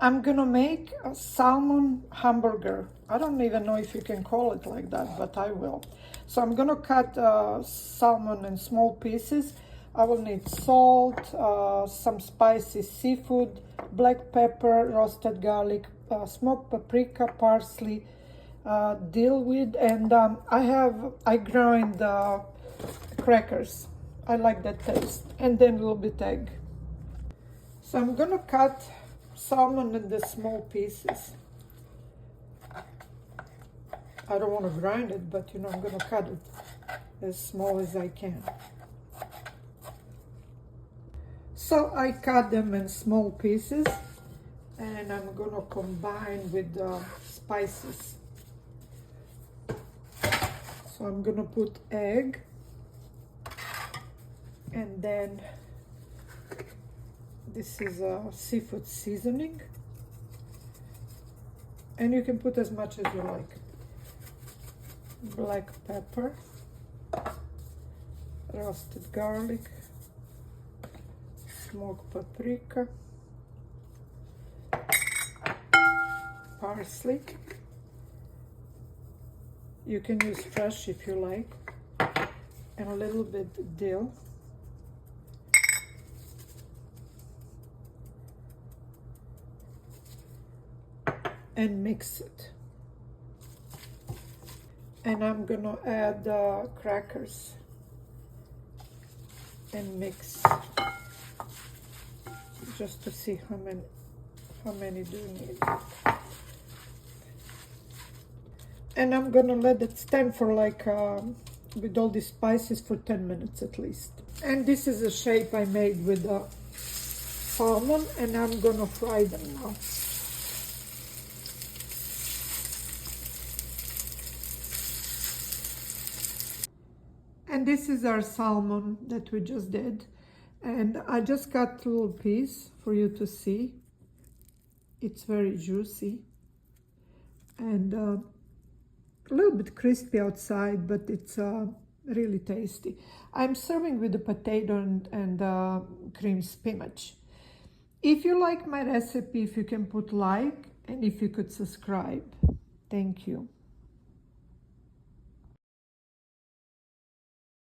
I'm gonna make a salmon hamburger. I don't even know if you can call it like that, but I will. So I'm gonna cut salmon in small pieces. I will need salt, some spicy seafood, black pepper, roasted garlic, smoked paprika, parsley, dill weed, and I grind crackers. I like that taste, and then a little bit egg. So I'm gonna cut salmon in the small pieces. I don't want to grind it, but you know, I'm gonna cut it as small as I can. So I cut them in small pieces, and I'm gonna combine with the spices. So I'm gonna put egg, and then this is a seafood seasoning, and you can put as much as you like. Black pepper, roasted garlic, smoked paprika, parsley. You can use fresh if you like, and a little bit dill. And mix it. And I'm gonna add crackers and mix just to see how many do you need. And I'm gonna let it stand for like with all these spices for 10 minutes at least. And this is the shape I made with the salmon, and I'm gonna fry them now. And this is our salmon that we just did. And I just cut a little piece for you to see. It's very juicy and a little bit crispy outside, but it's really tasty. I'm serving with the potato and cream spinach. If you like my recipe, if you can put like, and if you could subscribe. Thank you.